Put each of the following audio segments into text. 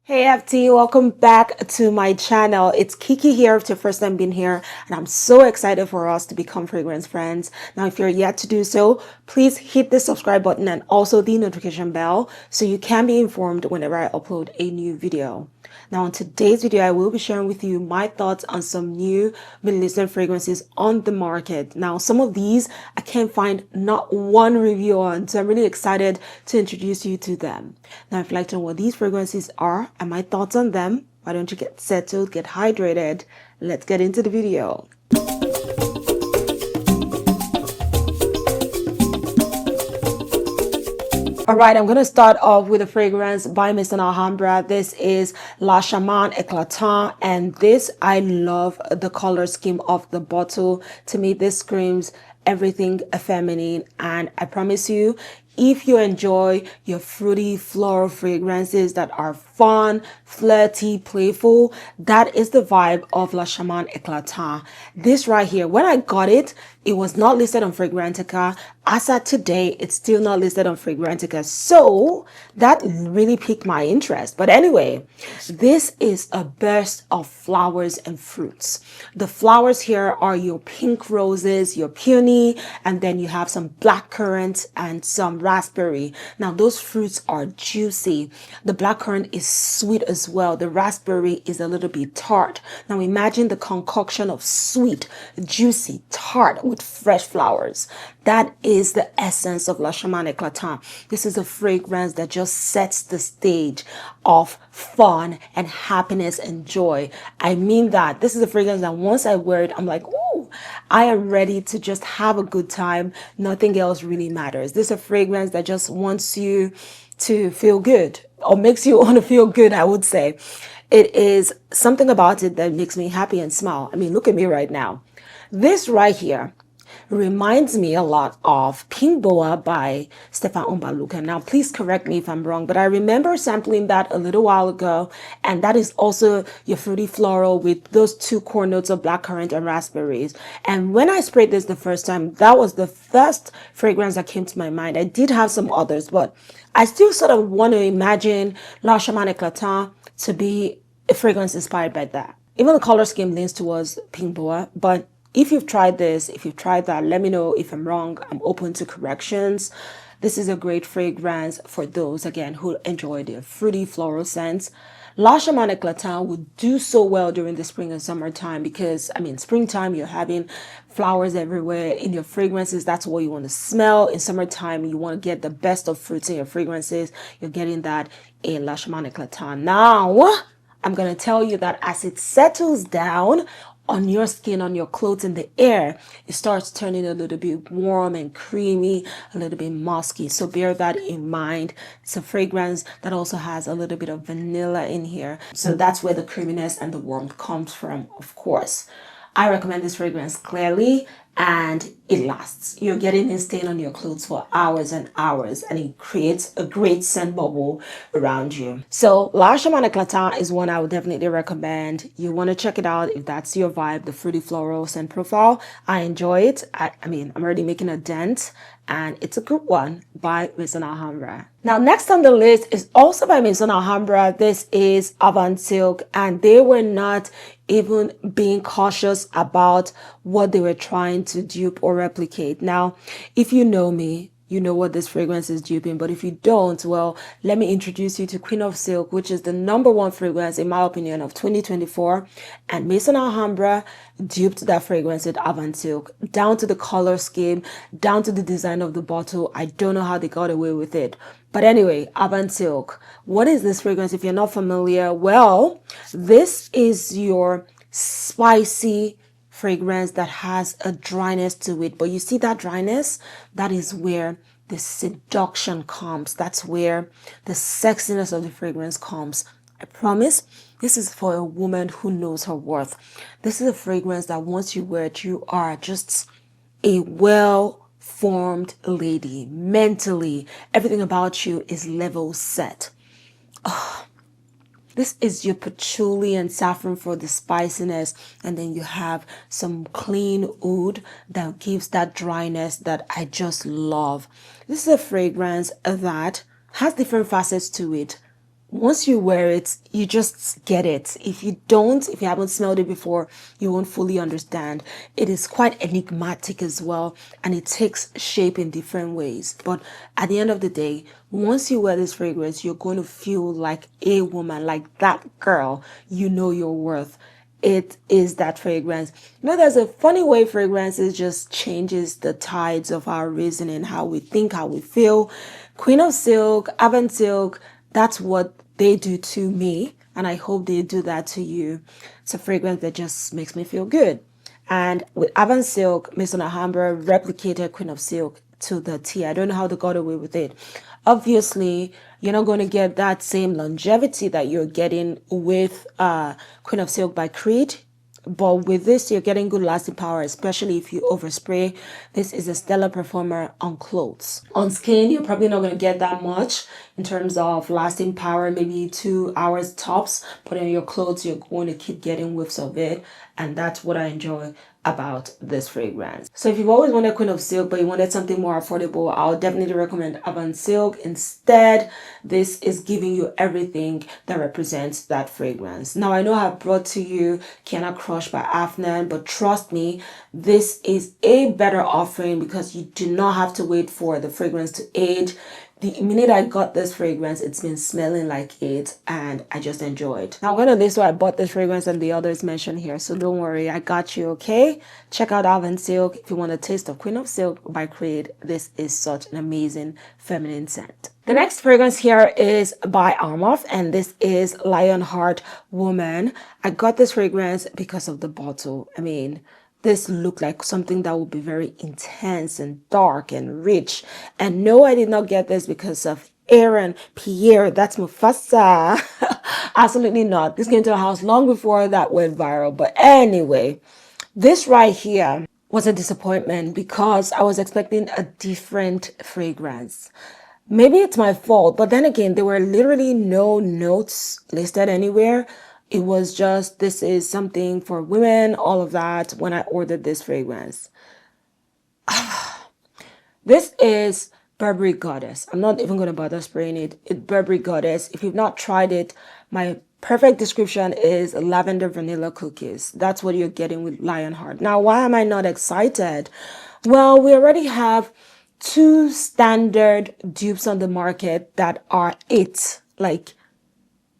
Hey FT, welcome back to my channel. It's Kiki here if it's your first time being here, and I'm so excited for us to become fragrance friends. Now, if you're yet to do so, please hit the subscribe button and also the notification bell so you can be informed whenever I upload a new video. Now, in today's video, I will be sharing with you my thoughts on some new Middle Eastern fragrances on the market. Now, some of these I can't find not one review on, so I'm really excited to introduce you to them. Now, if you'd like to know what these fragrances are and my thoughts on them, why don't you get settled, get hydrated? Let's get into the video. All right, I'm going to start off with a fragrance by Mr. Alhambra. This is La Charmant Éclatant, and this, I love the color scheme of the bottle. To me, this screams everything feminine, and I promise you, if you enjoy your fruity floral fragrances that are fun, flirty, playful, that is the vibe of La Charmant Éclatant. This right here, when I got it, it was not listed on Fragrantica. As at today, it's still not listed on Fragrantica. So that really piqued my interest. But anyway, this is a burst of flowers and fruits. The flowers here are your pink roses, your peony, and then you have some blackcurrant and some raspberry. Now those fruits are juicy. The blackcurrant is sweet as well. The raspberry is a little bit tart. Now imagine the concoction of sweet, juicy, tart with fresh flowers. That is the essence of La Charmant Éclatant. This is a fragrance that just sets the stage of fun and happiness and joy. I mean that. This is a fragrance that once I wear it, I'm like, ooh, I am ready to just have a good time. Nothing else really matters. This is a fragrance that just wants you to feel good, or makes you want to feel good, I would say. It is something about it that makes me happy and smile. I mean, look at me right now. This right here reminds me a lot of Pink Boa by Stefan Ombaluka. Now, please correct me if I'm wrong, but I remember sampling that a little while ago, and that is also your fruity floral with those two core notes of blackcurrant and raspberries. And when I sprayed this the first time, that was the first fragrance that came to my mind. I did have some others, but I still sort of want to imagine La Charmant Éclatant to be a fragrance inspired by that. Even the color scheme leans towards Pink Boa, but if you've tried this, if you've tried that, let me know if I'm wrong. I'm open to corrections. This is a great fragrance for those, again, who enjoy their fruity floral scents. La Charmant Éclatant would do so well during the spring and summertime because, I mean, springtime, you're having flowers everywhere in your fragrances. That's what you want to smell. In summertime, you want to get the best of fruits in your fragrances. You're getting that in La Charmant Éclatant. Now, I'm going to tell you that as it settles down on your skin, on your clothes, in the air, it starts turning a little bit warm and creamy, a little bit musky. So bear that in mind. It's a fragrance that also has a little bit of vanilla in here. So that's where the creaminess and the warmth comes from, of course. I recommend this fragrance clearly, and it lasts. You're getting it staying on your clothes for hours and hours, and it creates a great scent bubble around you. So La Charmant Éclatant is one I would definitely recommend. You want to check it out if that's your vibe, the fruity floral scent profile. I enjoy it. I mean, I'm already making a dent, and it's a good one by Mr. Alhambra. Now, next on the list is also by Mr. Alhambra. This is Avan Silk, and they were not even being cautious about what they were trying to dupe or replicate. Now, if you know me, you know what this fragrance is duping, but if you don't, well, let me introduce you to Queen of Silk, which is the #1 fragrance, in my opinion, of 2024. And Maison Alhambra duped that fragrance with Avan Silk, down to the color scheme, down to the design of the bottle. I don't know how they got away with it. But anyway, Avan Silk. What is this fragrance if you're not familiar? Well, this is your spicy fragrance that has a dryness to it. But you see that dryness? That is where the seduction comes. That's where the sexiness of the fragrance comes. I promise this is for a woman who knows her worth. This is a fragrance that once you wear it, you are just a well-formed lady. Mentally, everything about you is level set. This is your patchouli and saffron for the spiciness, and then you have some clean oud that gives that dryness that I just love. This is a fragrance that has different facets to it. once you wear it, you just get it. If you don't, if you haven't smelled it before, you won't fully understand. It is quite enigmatic as well, and it takes shape in different ways. But at the end of the day, once you wear this fragrance, you're going to feel like a woman, like that girl. You know your worth. It is that fragrance. You know, there's a funny way fragrances just changes the tides of our reasoning, how we think, how we feel. Queen of Silk, Avan Silk, that's what they do to me, and I hope they do that to you. It's a fragrance that just makes me feel good. And with Avan Silk, Miss Alhambra replicated Queen of Silk to the T. I don't know how they got away with it. Obviously, you're not going to get that same longevity that you're getting with Queen of Silk by Creed. But with this, you're getting good lasting power, especially if you overspray. This is a stellar performer on clothes. On skin, you're probably not going to get that much in terms of lasting power, maybe 2 hours tops. But on your clothes, you're going to keep getting whiffs of it. And that's what I enjoy about this fragrance. So if you've always wanted Queen of Silk but you wanted something more affordable, I'll definitely recommend Avan Silk. Instead, this is giving you everything that represents that fragrance. Now, I know I've brought to you Kiana Crush by Afnan, but trust me, this is a better offering because you do not have to wait for the fragrance to age. The minute I got this fragrance, it's been smelling like it, and I just enjoy it. Now, I'm going to list where I bought this fragrance and the others mentioned here, so don't worry, I got you, okay? Check out Avan Silk if you want a taste of Queen of Silk by Creed. This is such an amazing feminine scent. The next fragrance here is by Armaf, and this is Lionheart Woman. I got this fragrance because of the bottle. I mean, this looked like something that would be very intense and dark and rich. And no, I did not get this because of Aaron Pierre. That's Mufasa. Absolutely not. This came to our house long before that went viral. But anyway, this right here was a disappointment because I was expecting a different fragrance. Maybe it's my fault, but then again, there were literally no notes listed anywhere. It was just, this is something for women, all of that, when I ordered this fragrance. This is Burberry Goddess. I'm not even going to bother spraying it. It's Burberry Goddess. If you've not tried it, my perfect description is lavender vanilla cookies. That's what you're getting with Lionheart. Now, why am I not excited? Well, we already have 2 standard dupes on the market that are it. Like,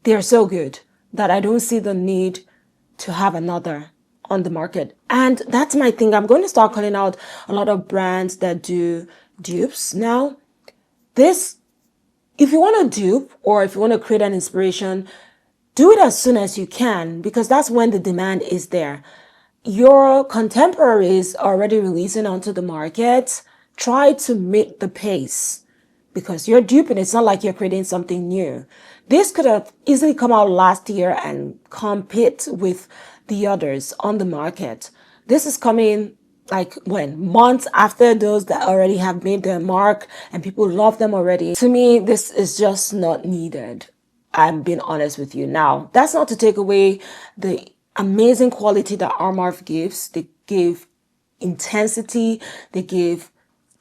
they're so good that I don't see the need to have another on the market. And that's my thing. I'm going to start calling out a lot of brands that do dupes now. This, if you want to dupe or if you want to create an inspiration, do it as soon as you can because that's when the demand is there. Your contemporaries are already releasing onto the market. Try to meet the pace because you're duping. It's not like you're creating something new. This could have easily come out last year and compete with the others on the market. This is coming like when? Months after those that already have made their mark and people love them already. To me, this is just not needed. I'm being honest with you. Now, that's not to take away the amazing quality that Armaf gives. They give intensity. They give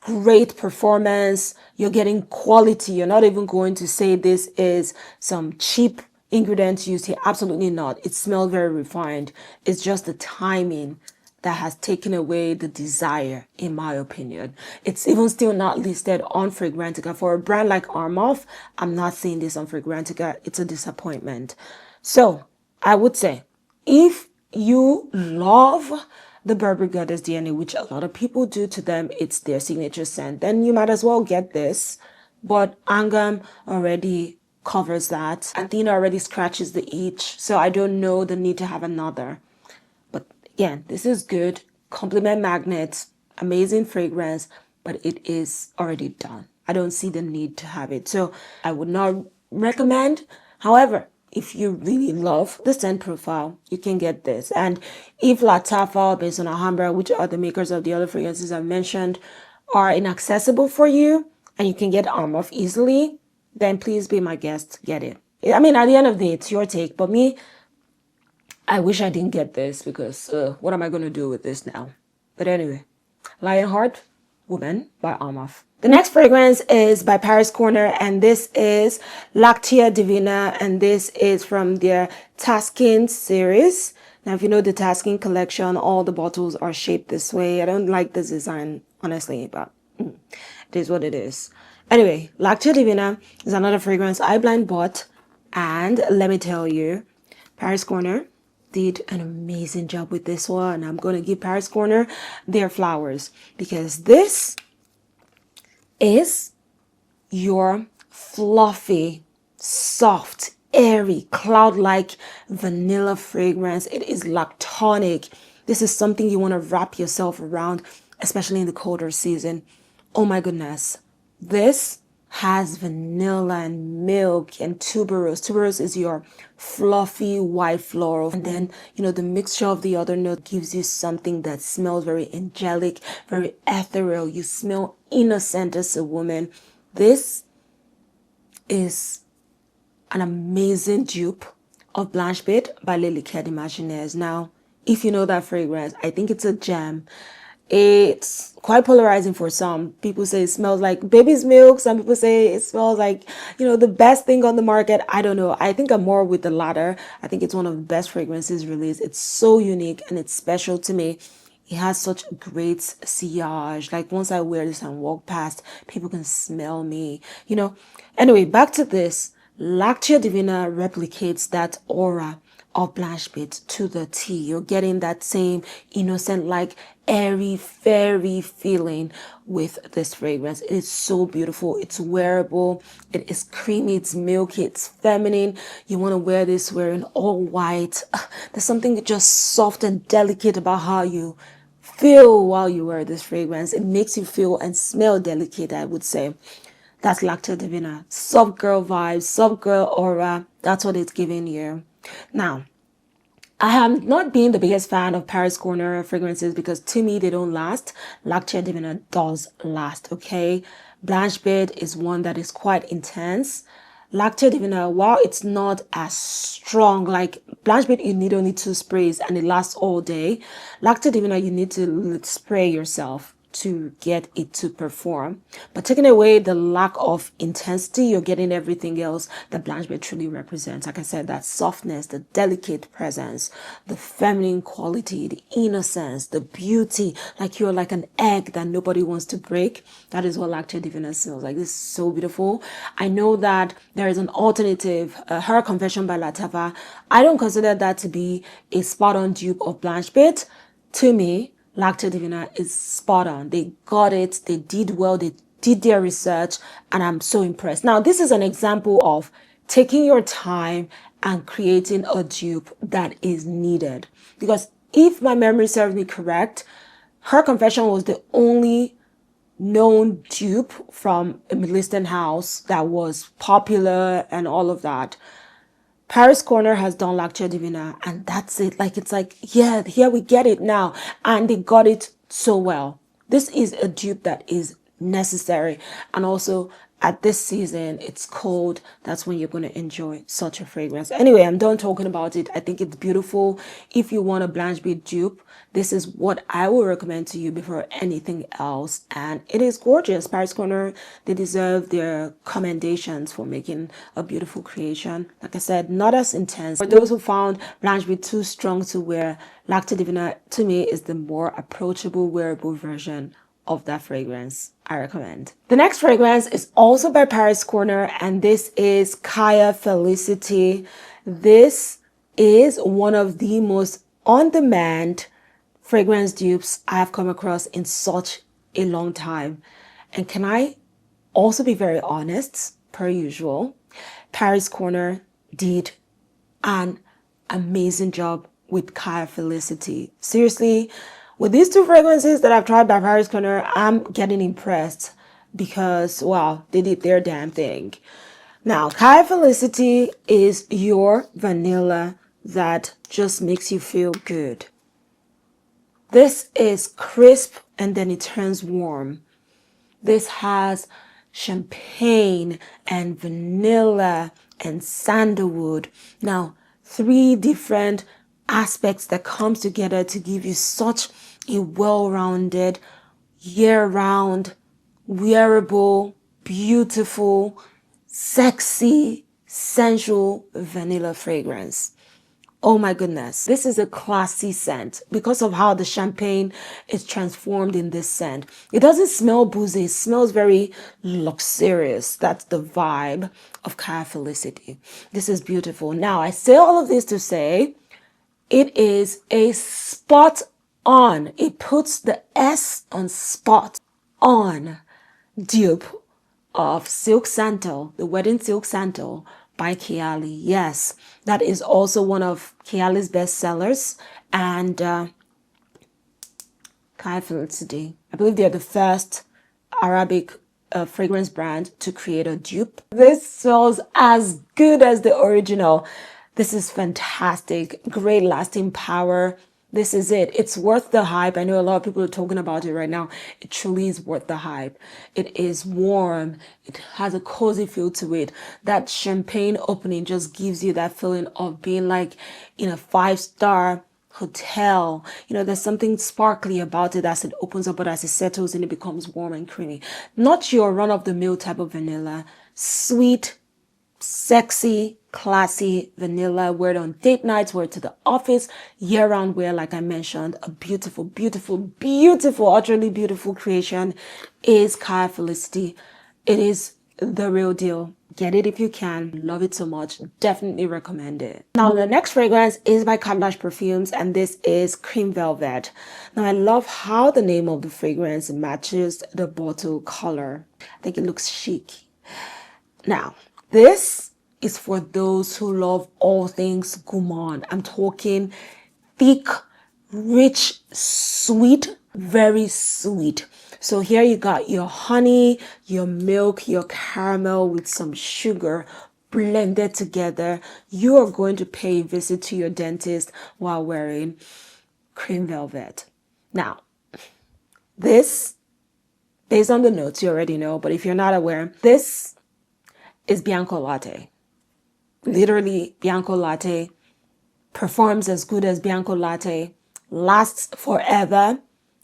great performance. You're getting quality. You're not even going to say this is some cheap ingredients used here. Absolutely not. It smells very refined. It's just the timing that has taken away the desire, in my opinion. It's even still not listed on Fragrantica. For a brand like Armaf, I'm not seeing this on Fragrantica. It's a disappointment. So I would say, if you love the Burberry Goddess DNA, which a lot of people do to them, it's their signature scent, then you might as well get this. But Angam already covers that. Athena already scratches the itch, so I don't know the need to have another. But again, this is good. Compliment magnets, amazing fragrance, but it is already done. I don't see the need to have it. So I would not recommend. However, if you really love the scent profile, you can get this. And if Latafa, based on Alhambra, which are the makers of the other fragrances I've mentioned, are inaccessible for you, and you can get Armaf easily, then please be my guest, get it. I mean, at the end of the day, it's your take. But me, I wish I didn't get this because what am I going to do with this now? But anyway, Lionheart, Woman by Armaf. The next fragrance is by Paris Corner, and this is Lactea Divinea, and this is from their Tasking series. Now, if you know the Tasking collection, all the bottles are shaped this way. I don't like this design, honestly, but it is what it is. Anyway, Lactea Divinea is another fragrance I blind bought, and let me tell you, Paris Corner did an amazing job with this one. I'm going to give Paris Corner their flowers, because this is your fluffy, soft, airy, cloud-like vanilla fragrance. It is lactonic. This is something you want to wrap yourself around, especially in the colder season. Oh my goodness. This has vanilla and milk and tuberose. Tuberose is your fluffy white floral. And then, you know, the mixture of the other note gives you something that smells very angelic, very ethereal. You smell innocent as a woman. This is an amazing dupe of Blanche Bit by Les Liqueurs Imaginaires. Now, if you know that fragrance, I think it's a gem. It's quite polarizing for some. People say it smells like baby's milk. Some people say it smells like, you know, the best thing on the market. I don't know. I think I'm more with the latter. I think it's one of the best fragrances released. It's so unique and it's special to me. It has such great sillage. Like once I wear this and walk past, people can smell me, you know. Anyway, back to this. Lactea Divina replicates that aura of Blanche Bit to the T. You're getting that same innocent, like airy, fairy feeling with this fragrance. It is so beautiful. It's wearable. It is creamy. It's milky. It's feminine. You want to wear this wearing all white. There's something just soft and delicate about how you feel while you wear this fragrance. It makes you feel and smell delicate, I would say. That's Lactea Divina. Soft girl vibes, soft girl aura. That's what it's giving you. Now, I have not been the biggest fan of Paris Corner fragrances because to me they don't last. Lactea Divina does last, okay? Blanche Bit is one that is quite intense. Lactea Divina, while it's not as strong, like Blanche Bit, you need only 2 sprays and it lasts all day. Lactea Divina, you need to spray yourself to get it to perform. But taking away the lack of intensity, you're getting everything else that Blanche Bit truly represents. Like I said, that softness, the delicate presence, the feminine quality, the innocence, the beauty, like you're like an egg that nobody wants to break. That is what Lactea Divina smells like. This is so beautiful. I know that there is an alternative, Her Confession by Latifah. I don't consider that to be a spot-on dupe of Blanche Bit. To me, Lactea Divina is spot on. They got it. They did well. They did their research and I'm so impressed. Now, this is an example of taking your time and creating a dupe that is needed. Because if my memory serves me correct, Her Confession was the only known dupe from a Middle Eastern house that was popular and all of that. Paris Corner has done Lactea Divina and that's it. Like, it's like, yeah, here we get it now. And they got it so well. This is a dupe that is necessary. And also at this season, it's cold. That's when you're going to enjoy such a fragrance. Anyway, I'm done talking about it. I think it's beautiful. If you want a Blanche Bit dupe, this is what I will recommend to you before anything else. And it is gorgeous. Paris Corner, they deserve their commendations for making a beautiful creation. Like I said, not as intense. For those who found Blanche Bit too strong to wear, Lactea Divina, to me, is the more approachable, wearable version of that fragrance. I recommend. The next fragrance is also by Paris Corner, and this is KHAIR Felicity. This is one of the most on-demand fragrance dupes I have come across in such a long time. And can I also be very honest, per usual, Paris Corner did an amazing job with KHAIR Felicity. Seriously, with these 2 fragrances that I've tried by Paris Corner, I'm getting impressed because, wow, they did their damn thing. Now, KHAIR Felicity is your vanilla that just makes you feel good. This is crisp and then it turns warm. This has champagne and vanilla and sandalwood. Now, 3 different aspects that comes together to give you such a well-rounded, year-round, wearable, beautiful, sexy, sensual vanilla fragrance. Oh my goodness, this is a classy scent because of how the champagne is transformed in this scent. It doesn't smell boozy, it smells very luxurious. That's the vibe of KHAIR Felicity. This is beautiful. Now, I say all of this to say it is a spot on. It puts the S on spot on dupe of Silk Santo, the Wedding Silk Santo by Kayali. Yes, that is also one of Kayali's best sellers. And KHAIR Felicity, I believe they're the first Arabic fragrance brand to create a dupe. This smells as good as the original. This is fantastic. Great lasting power. This is it. It's worth the hype. I know a lot of people are talking about it right now. It truly is worth the hype. It is warm. It has a cozy feel to it. That champagne opening just gives you that feeling of being like in a 5-star hotel. You know, there's something sparkly about it as it opens up, but as it settles in, it becomes warm and creamy. Not your run-of-the-mill type of vanilla. Sweet, sexy, classy vanilla. Wear it on date nights, wear it to the office, year-round wear, like I mentioned. A beautiful, beautiful, beautiful, utterly beautiful creation is KHAIR Felicity. It is the real deal. Get it if you can. Love it so much. Definitely recommend it. Now, the next fragrance is by Khadlaj Perfumes, and this is Cream Velvet. Now, I love how the name of the fragrance matches the bottle color. I think it looks chic. Now, this is for those who love all things gourmand. I'm talking thick, rich, sweet, very sweet. So here you got your honey, your milk, your caramel with some sugar blended together. You are going to pay a visit to your dentist while wearing Cream Velvet. Now, this, based on the notes, you already know, but if you're not aware, this is Bianco Latte. Literally Bianco Latte. Performs as good as Bianco Latte. Lasts forever.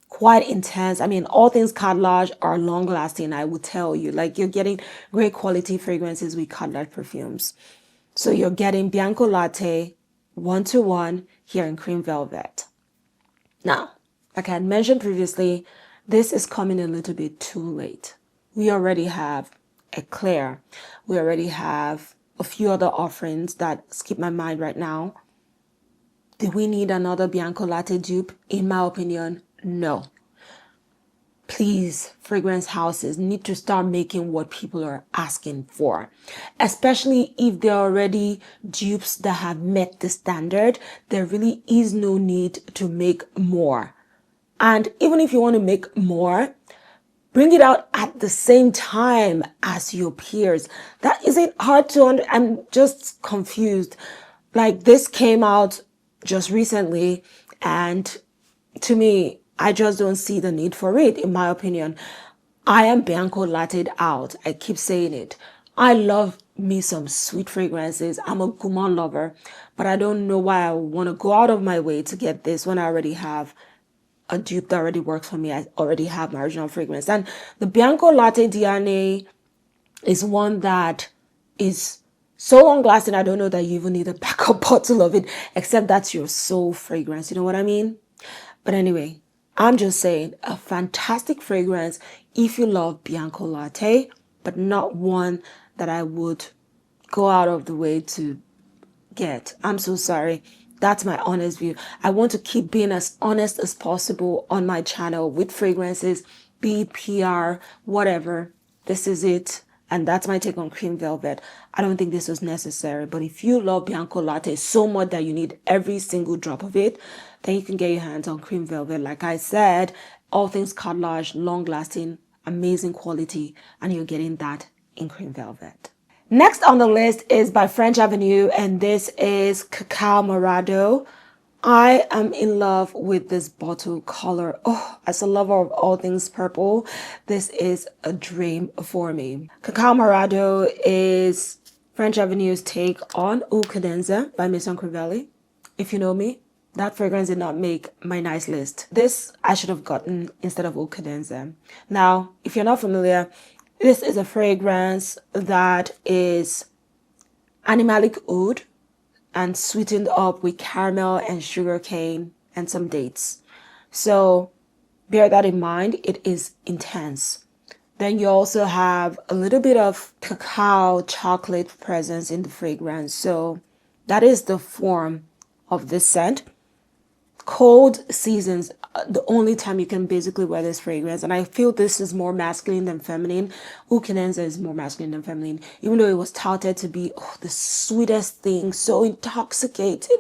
Quite intense. I mean, all things Khadlaj are long lasting, I would tell you. Like, you're getting great quality fragrances with Khadlaj perfumes. So you're getting Bianco Latte 1-to-1 here in Cream Velvet. Now, like I had mentioned previously, this is coming a little bit too late. We already have Eclair. We already have a few other offerings that skip my mind right now. Do we need another Bianco Latte dupe? In my opinion, no. Please, fragrance houses need to start making what people are asking for, especially if they're already dupes that have met the standard. There really is no need to make more. And even if you want to make more, bring it out at the same time as your peers. That isn't hard to I'm just confused. Like, this came out just recently, and to me, I just don't see the need for it, in my opinion. I am Bianco Latte'd out. I keep saying it. I love me some sweet fragrances. I'm a gourmand lover, but I don't know why I want to go out of my way to get this when I already have a dupe that already works for me. I already have my original fragrance. And the Bianco Latte DNA is one that is so long lasting. I don't know that you even need a backup bottle of it, except that's your soul fragrance. You know what I mean? But anyway, I'm just saying, a fantastic fragrance if you love Bianco Latte, but not one that I would go out of the way to get. I'm so sorry. That's my honest view. I want to keep being as honest as possible on my channel with fragrances, be it PR, whatever. This is it. And that's my take on Cream Velvet. I don't think this was necessary. But if you love Bianco Latte so much that you need every single drop of it, then you can get your hands on Cream Velvet. Like I said, all things Khadlaj, long-lasting, amazing quality. And you're getting that in Cream Velvet. Next on the list is by French Avenue, and this is Kaca Marado. I am in love with this bottle color. Oh, as a lover of all things purple, this is a dream for me. Kaca Marado is French Avenue's take on Eau Cadenza by Maison Crivelli. If you know me, That fragrance did not make my nice list. This I should have gotten instead of Eau Cadenza. Now, if you're not familiar, this is a fragrance that is animalic oud and sweetened up with caramel and sugarcane and some dates. So bear that in mind. It is intense. Then you also have a little bit of cacao chocolate presence in the fragrance. So that is the form of this scent. Cold seasons, the only time you can basically wear this fragrance, and I feel this is more masculine than feminine. Eau Cadenza is more masculine than feminine, even though it was touted to be the sweetest thing, so intoxicating.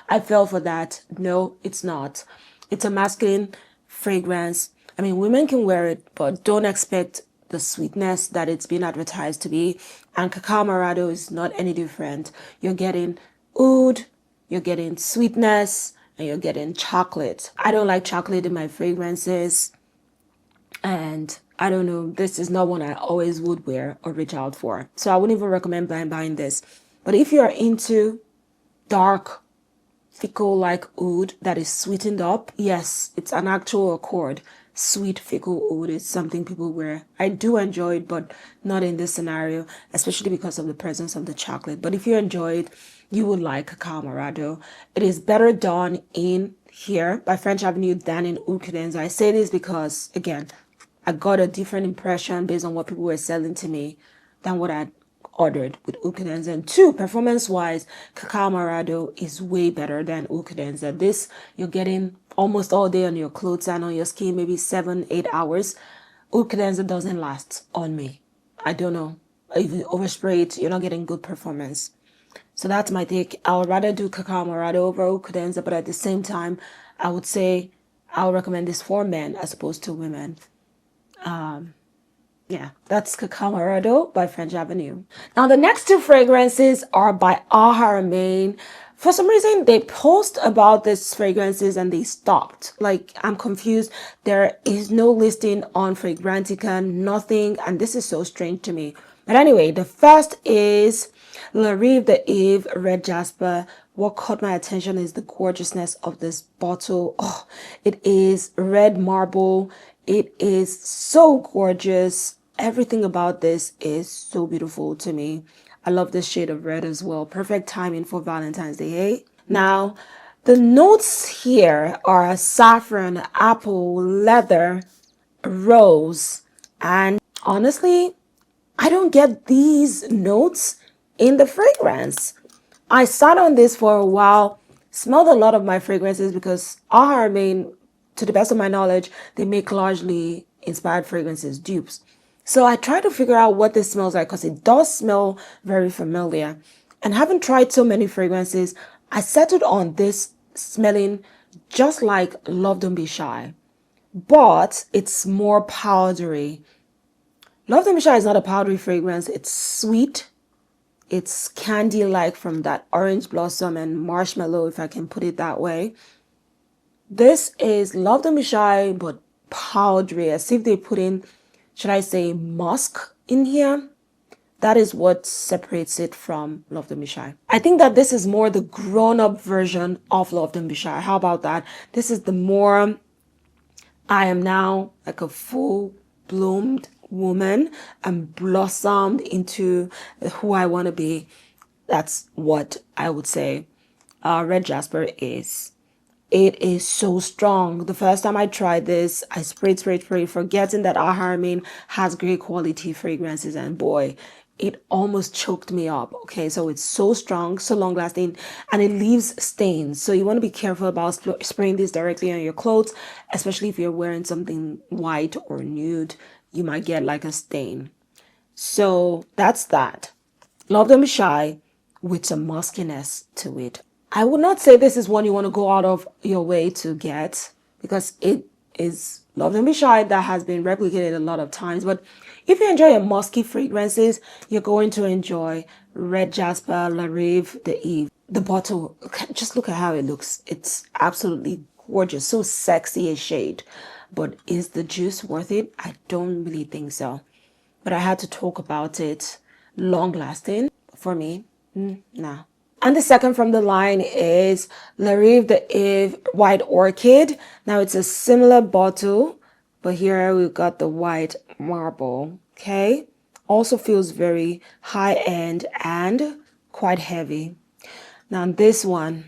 I fell for that. No, it's not. It's a masculine fragrance. I mean, women can wear it, but don't expect the sweetness that it's been advertised to be. And Kaca Marado is not any different. You're getting oud, you're getting sweetness, and you're getting chocolate. I don't like chocolate in my fragrances, and I don't know, this is not one I always would wear or reach out for. So I wouldn't even recommend buying this. But if you're into dark, fickle like oud that is sweetened up, yes, it's an actual accord. Sweet fickle oud is something people wear. I do enjoy it, but not in this scenario, especially because of the presence of the chocolate. But if you enjoy it, you would like Kaca Marado. It is better done in here by French Avenue than in Eau Cadenza. I say this because, again, I got a different impression based on what people were selling to me than what I ordered with Eau Cadenza. And two, performance-wise, Kaca Marado is way better than Eau Cadenza. This, you're getting almost all day on your clothes and on your skin, maybe 7-8 hours. Eau Cadenza doesn't last on me. I don't know. If you overspray it, you're not getting good performance. So that's my take. I would rather do Kaca Marado over Eau Cadenza, but at the same time, I would say I would recommend this for men as opposed to women. Yeah, that's Kaca Marado by French Avenue. Now, the next two fragrances are by Haramain. For some reason, they post about these fragrances and they stopped. Like, I'm confused. There is no listing on Fragrantica, nothing. And this is so strange to me. But anyway, the first is Reve de Eve Red Jasper. What caught my attention is the gorgeousness of this bottle. Oh, it is red marble. It is so gorgeous. Everything about this is so beautiful to me. I love this shade of red as well. Perfect timing for Valentine's Day, hey? Now, the notes here are saffron, apple, leather, rose, and honestly, I don't get these notes in the fragrance. I sat on this for a while, smelled a lot of my fragrances because Haramain, to the best of my knowledge, they make largely inspired fragrances, dupes. So I tried to figure out what this smells like because it does smell very familiar. And having tried so many fragrances, I settled on this smelling just like Love Don't Be Shy, but it's more powdery. Love Don't Be Shy is not a powdery fragrance. It's sweet. It's candy-like from that orange blossom and marshmallow, if I can put it that way. This is Love Don't Be Shy, but powdery, as if they put in, should I say, musk in here. That is what separates it from Love Don't Be Shy. I think that this is more the grown-up version of Love Don't Be Shy. How about that? This is the more, I am now like a full-bloomed woman and blossomed into who I want to be. That's what I would say Red Jasper is. It is so strong. The first time I tried this, I sprayed, forgetting that Haramain has great quality fragrances, and boy, it almost choked me up. Okay, so it's so strong, so long lasting, and it leaves stains. So you want to be careful about spraying this directly on your clothes, especially if you're wearing something white or nude. You might get like a stain. So that's that. Love Don't Be Shy with some muskiness to it. I would not say this is one you want to go out of your way to get because it is Love Don't Be Shy that has been replicated a lot of times. But if you enjoy your musky fragrances, you're going to enjoy Red Jasper Reve de Eve. The bottle, just look at how it looks. It's absolutely gorgeous, so sexy a shade. But is the juice worth it? I don't really think so. But I had to talk about it. Long lasting for me, nah. And the second from the line is Reve the Eve White Orchid. Now it's a similar bottle, but here we've got the white marble. Okay, also feels very high end and quite heavy. Now this one,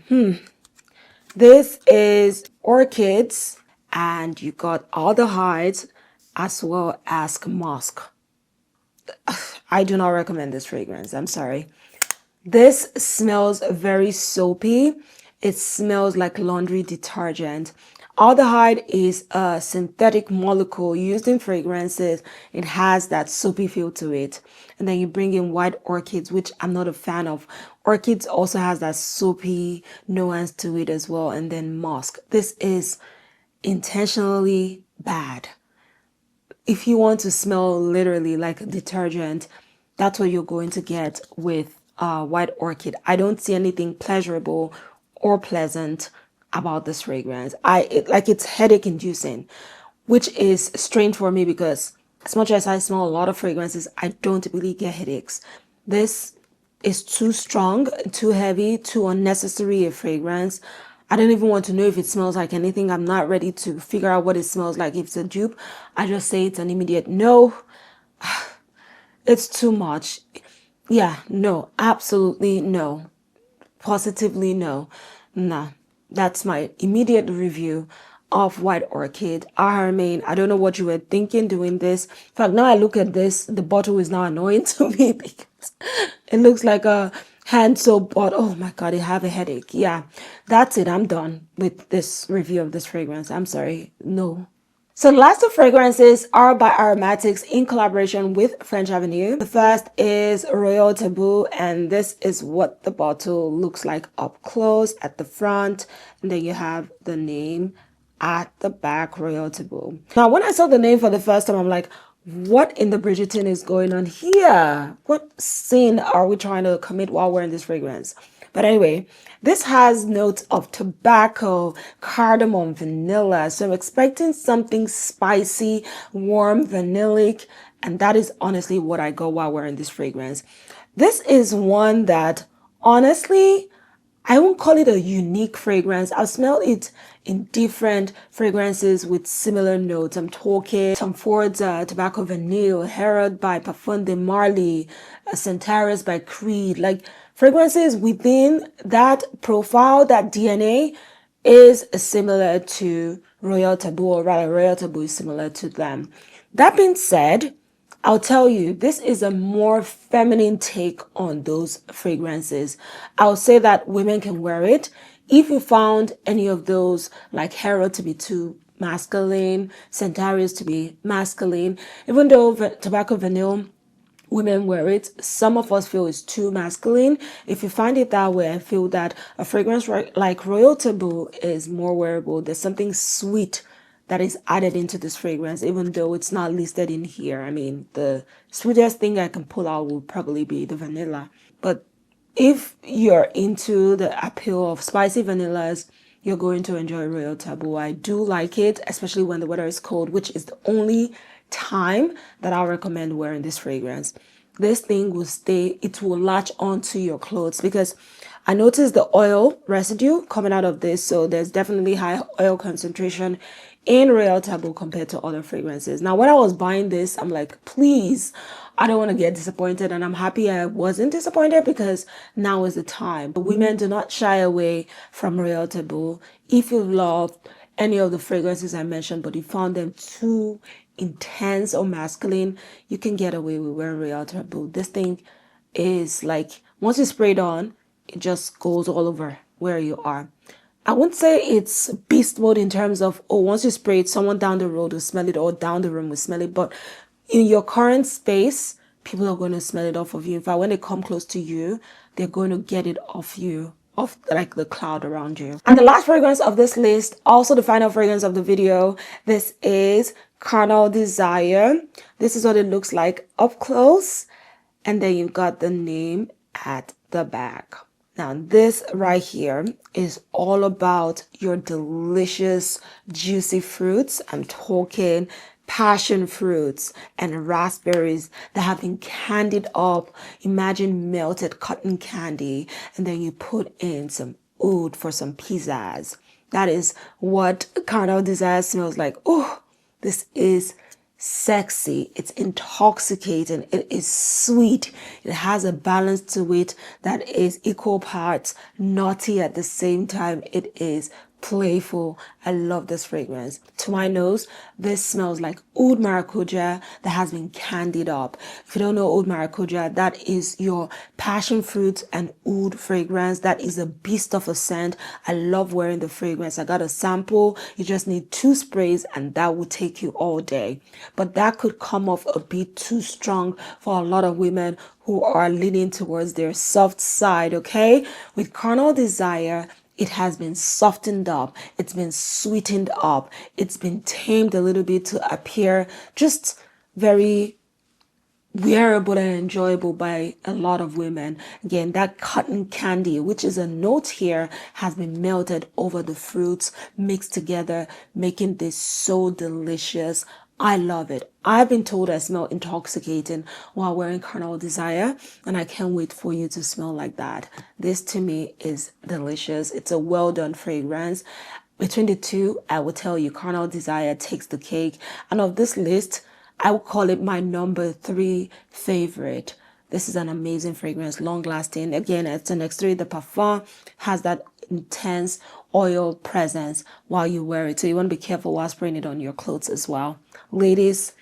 this is Orchids, and you got aldehydes as well as musk. I do not recommend this fragrance. I'm sorry. This smells very soapy. It smells like laundry detergent. Aldehyde is a synthetic molecule used in fragrances. It has that soapy feel to it. And then you bring in white orchids, which I'm not a fan of. Orchids also has that soapy nuance to it as well. And then musk. This is intentionally bad. If you want to smell literally like detergent, that's what you're going to get with white orchid. I don't see anything pleasurable or pleasant about this fragrance. It's headache inducing, which is strange for me because as much as I smell a lot of fragrances, I don't really get headaches. This is too strong, too heavy, too unnecessary a fragrance. I don't even want to know if it smells like anything. I'm not ready to figure out what it smells like. If it's a dupe, I just say it's an immediate no. It's too much. Yeah, no, absolutely no. Positively no. Nah, that's my immediate review of White Orchid. Haramain, I don't know what you were thinking doing this. In fact, now I look at this, the bottle is now annoying to me because it looks like a hand soap bottle. Oh my God, I have a headache. Yeah, that's it. I'm done with this review of this fragrance. I'm sorry. No. So the last two fragrances are by Aromatix in collaboration with French Avenue. The first is Royal Taboo, and this is what the bottle looks like up close at the front. And then you have the name at the back, Royal Taboo. Now, when I saw the name for the first time, I'm like, what in the Bridgerton is going on here? What sin are we trying to commit while wearing this fragrance? But anyway, this has notes of tobacco, cardamom, vanilla. So I'm expecting something spicy, warm, vanillic. And that is honestly what I go while wearing this fragrance. This is one that honestly, I won't call it a unique fragrance. I've smelled it in different fragrances with similar notes. I'm talking Tom Ford's Tobacco Vanille, Herod by Parfum de Marly, Centaurus by Creed. Like fragrances within that profile, that DNA is similar to Royal Taboo, or rather Royal Taboo is similar to them. That being said, I'll tell you, this is a more feminine take on those fragrances. I'll say that women can wear it. If you found any of those, like Herod to be too masculine, Centaurus to be masculine, even though Tobacco Vanille, women wear it, some of us feel it's too masculine. If you find it that way, I feel that a fragrance like Royal Taboo is more wearable. There's something sweet that is added into this fragrance, even though it's not listed in here. I mean, the sweetest thing I can pull out would probably be the vanilla. But if you're into the appeal of spicy vanillas, you're going to enjoy Royal Taboo. I do like it, especially when the weather is cold, which is the only time that I recommend wearing this fragrance. This thing will stay, it will latch onto your clothes because I noticed the oil residue coming out of this. So there's definitely high oil concentration in Royal Taboo compared to other fragrances. Now, when I was buying this, I'm like, please, I don't want to get disappointed. And I'm happy I wasn't disappointed because now is the time. But women, do not shy away from Royal Taboo. If you love any of the fragrances I mentioned, but you found them too intense or masculine, you can get away with wearing Royal Taboo. This thing is like, once you spray it on, it just goes all over where you are. I wouldn't say it's beast mode in terms of, oh, once you spray it, someone down the road will smell it or down the room will smell it. But in your current space, people are going to smell it off of you. In fact, when they come close to you, they're going to get it off you, off like the cloud around you. And the last fragrance of this list, also the final fragrance of the video, this is Carn Desire. This is what it looks like up close. And then you've got the name at the back. Now, this right here is all about your delicious, juicy fruits. I'm talking passion fruits and raspberries that have been candied up. Imagine melted cotton candy, and then you put in some oud for some pizzazz. That is what Carn Desire smells like. Oh, this is sexy. It's intoxicating. It is sweet. It has a balance to it that is equal parts naughty at the same time. It is playful. I love this fragrance. To my nose, this smells like oud maracuja that has been candied up. If you don't know oud maracuja, that is your passion fruit and oud fragrance. That is a beast of a scent. I love wearing the fragrance. I got a sample. You just need 2 sprays and that will take you all day. But that could come off a bit too strong for a lot of women who are leaning towards their soft side, okay? With Carn Desire, it has been softened up, it's been sweetened up, it's been tamed a little bit to appear just very wearable and enjoyable by a lot of women. Again, that cotton candy, which is a note here, has been melted over the fruits, mixed together, making this so delicious. I love it. I've been told I smell intoxicating while wearing Carn Desire, and I can't wait for you to smell like that. This to me is delicious. It's a well done fragrance. Between the two, I will tell you Carn Desire takes the cake. And of this list, I would call it my number 3 favorite. This is an amazing fragrance, long lasting. Again, it's an extrait de parfum, has that intense oil presence while you wear it. So you want to be careful while spraying it on your clothes as well. Ladies,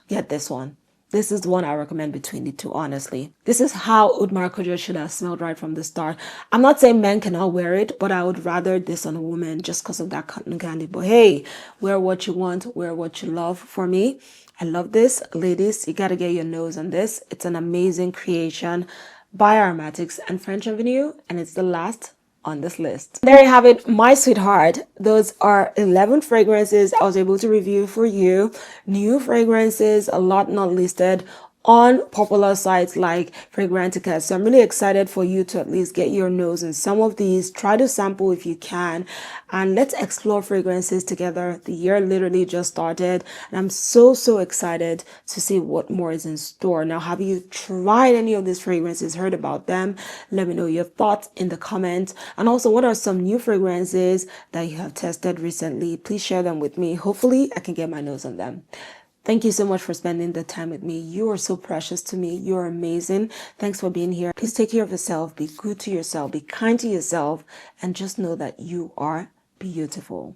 get this one. This is the one I recommend between the two, honestly. This is how oud maracuja should have smelled right from the start. I'm not saying men cannot wear it, but I would rather this on a woman just because of that cotton candy. But hey, wear what you want, wear what you love. For me, I love this. Ladies, you gotta get your nose on this. It's an amazing creation by Aromatix and French Avenue, and it's the last on this list. There you have it, my sweetheart. Those are 11 fragrances I was able to review for you. New fragrances, a lot not listed on popular sites like Fragrantica. So I'm really excited for you to at least get your nose in some of these. Try to sample if you can, and let's explore fragrances together. The year literally just started, and I'm so excited to see what more is in store. Now, have you tried any of these fragrances, heard about them? Let me know your thoughts in the comments. And also, what are some new fragrances that you have tested recently? Please share them with me. Hopefully I can get my nose on them. Thank you so much for spending the time with me. You are so precious to me. You're amazing. Thanks for being here. Please take care of yourself. Be good to yourself. Be kind to yourself. And just know that you are beautiful.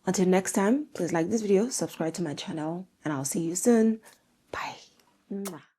Until next time, please like this video, subscribe to my channel, and I'll see you soon. Bye. Mwah.